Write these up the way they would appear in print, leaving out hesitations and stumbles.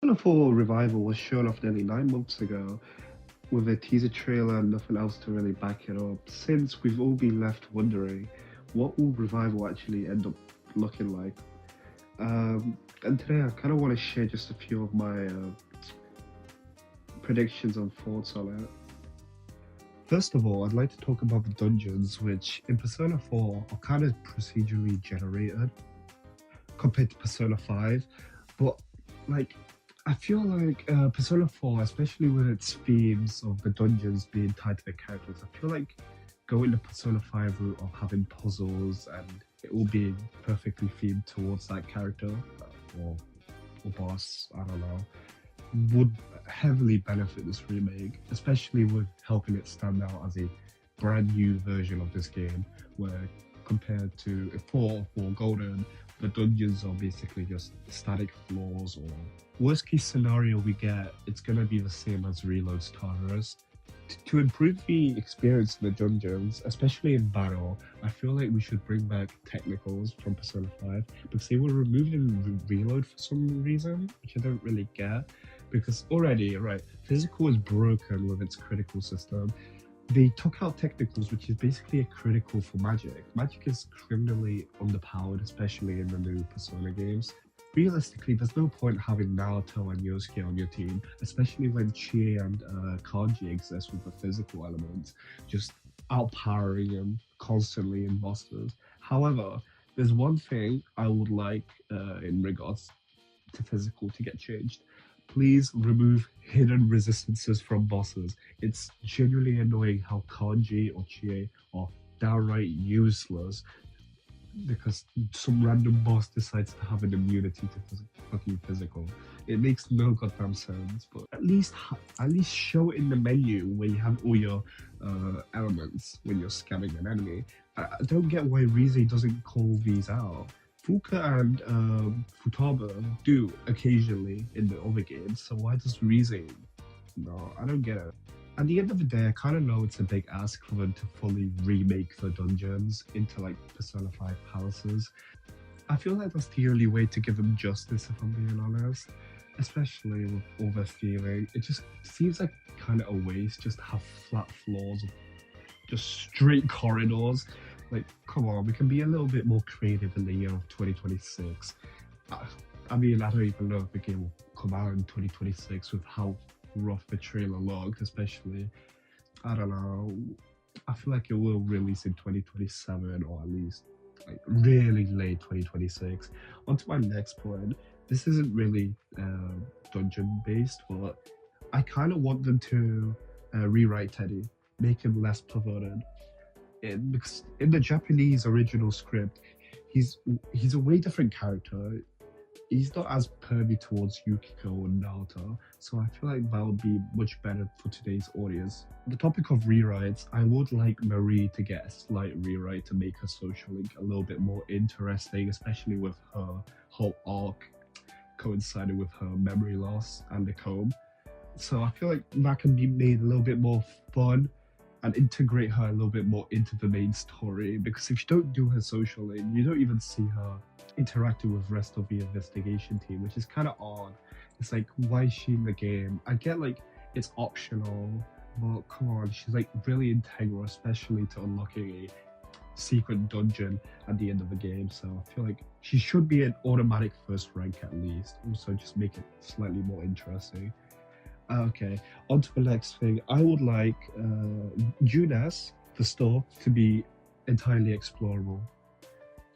Persona 4 Revival was shown off nearly 9 months ago with a teaser trailer and nothing else to really back it up. Since we've all been left wondering, what will Revival actually end up looking like? And today I kind of want to share just a few of my predictions and thoughts on it. First of all, I'd like to talk about the dungeons, which in Persona 4 are kind of procedurally generated compared to Persona 5. But like, I feel like Persona 4, especially with its themes of the dungeons being tied to the characters, I feel like going the Persona 5 route of having puzzles and it all being perfectly themed towards that character or, or boss, I don't know, would heavily benefit this remake, especially with helping it stand out as a brand new version of this game, where compared to 4 Golden, the dungeons are basically just static floors, or worst case scenario we get, it's gonna be the same as Reload's Tartarus. To improve the experience in the dungeons, especially in battle, I feel like we should bring back technicals from Persona 5 because they were removed in Reload for some reason, which I don't really get. Because already, right, physical is broken with its critical system. They took out technicals, which is basically a critical for magic. Magic is criminally underpowered, especially in the new Persona games. Realistically, there's no point having Naruto and Yosuke on your team, especially when Chie and Kanji exist with the physical elements, just outpowering them constantly in bosses. However, there's one thing I would like in regards to physical to get changed. Please remove hidden resistances from bosses. It's genuinely annoying how Kanji or Chie are downright useless because some random boss decides to have an immunity to fucking physical. It makes no goddamn sense. But at least show it in the menu where you have all your elements when you're scamming an enemy. I don't get why Rize doesn't call these out. Fuka and Futaba do occasionally in the other games, so why does Rize? No, I don't get it. At the end of the day, I kind of know it's a big ask for them to fully remake the dungeons into like Persona 5 palaces. I feel like that's the only way to give them justice, if I'm being honest. Especially with all their theming. It just seems like kind of a waste just to have flat floors of just straight corridors. Like, come on, we can be a little bit more creative in the year of 2026. I mean, I don't even know if the game will come out in 2026 with how rough the trailer looked, especially. I don't know. I feel like it will release in 2027 or at least like really late 2026. On to my next point. This isn't really dungeon based, but I kind of want them to rewrite Teddy, make him less perverted. Because in the Japanese original script, he's a way different character. He's not as pervy towards Yukiko and Naoto, so I feel like that would be much better for today's audience. On the topic of rewrites, I would like Marie to get a slight rewrite to make her social link a little bit more interesting, especially with her whole arc coinciding with her memory loss and the comb. So I feel like that can be made a little bit more fun and integrate her a little bit more into the main story, because if you don't do her social link, you don't even see her interacting with the rest of the investigation team, which is kind of odd. It's like, why is she in the game? I get like it's optional, but come on, she's like really integral, especially to unlocking a secret dungeon at the end of the game. So I feel like she should be an automatic first rank at least. Also, just make it slightly more interesting. Okay, on to the next thing. I would like Junes, the store, to be entirely explorable.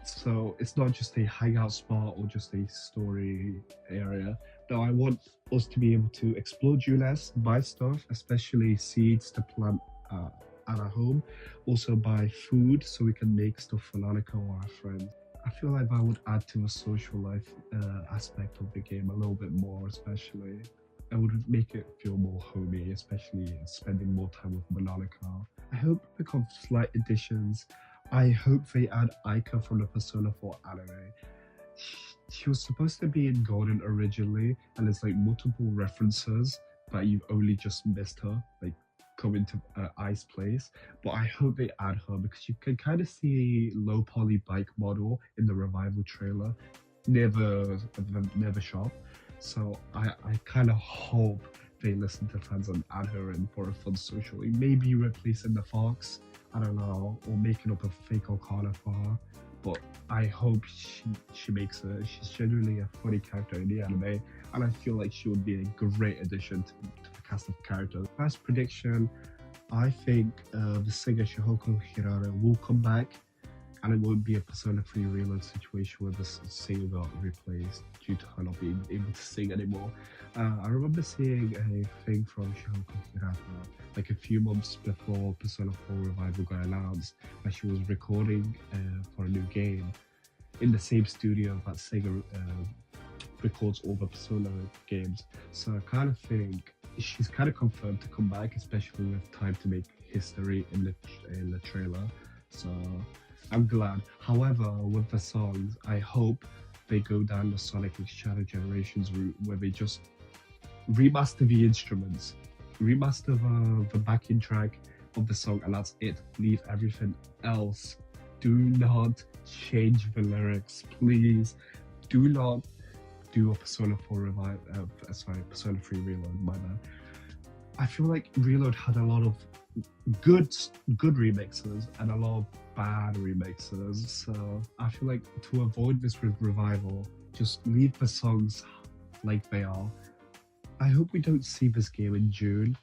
So it's not just a hangout spot or just a story area. No, I want us to be able to explore Junes, buy stuff, especially seeds to plant at our home. Also buy food so we can make stuff for Lanika or our friends. I feel like that would add to the social life aspect of the game a little bit more, especially. I would make it feel more homey, especially spending more time with Mononica. I hope it becomes slight additions. I hope they add Aika from the Persona 4 anime. She was supposed to be in Golden originally, and there's like multiple references, but you've only just missed her, like coming to Ice Place. But I hope they add her because you can kind of see a low poly bike model in the revival trailer near the shop. So I kind of hope they listen to fans and add her in for a fun socially. Maybe replacing the Fox, I don't know, or making up a fake Okada for her. But I hope she makes it. She's genuinely a funny character in the anime, and I feel like she would be a great addition to the cast of characters. First prediction, I think the singer Shihoko Hirata will come back, and it won't be a Persona 3 Reload situation where the singer got replaced due to her not being able to sing anymore. I remember seeing a thing from Shihoko Hirata like a few months before Persona 4 Revival got announced that she was recording for a new game in the same studio that Sega records all the Persona games. So I kind of think she's kind of confirmed to come back, especially with time to make history in the trailer. So I'm glad. However, with the songs, I hope they go down the Sonic X Shadow Generations route where they just remaster the instruments, remaster the backing track of the song, and that's it. Leave everything else. Do not change the lyrics, please. Do not do a Persona 4 Persona 3 Reload, my bad. I feel like Reload had a lot of good remixes and a lot of bad remixes, so I feel like to avoid this with Revival, just leave the songs like they are. I hope we don't see this game in June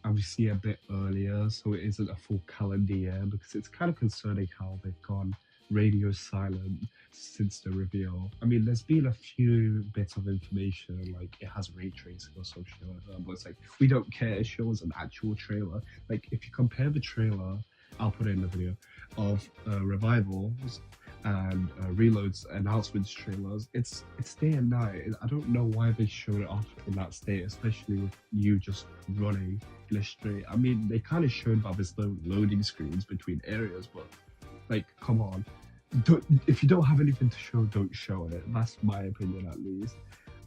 and we see it a bit earlier so it isn't a full calendar year, because it's kind of concerning how they've gone radio silent since the reveal. I mean, there's been a few bits of information like it has ray tracing or some shit like that, but it's like we don't care. It shows an actual trailer. Like if you compare the trailer, I'll put it in the video, of Revivals and Reload's announcements trailers, it's day and night. I don't know why they showed it off in that state, especially with you just running in a straight. I mean, they kind of showed about this loading screens between areas, but like, come on. If you don't have anything to show, don't show it. That's my opinion, at least.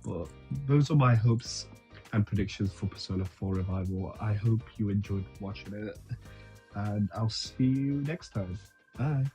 But those are my hopes and predictions for Persona 4 Revival. I hope you enjoyed watching it, and I'll see you next time. Bye.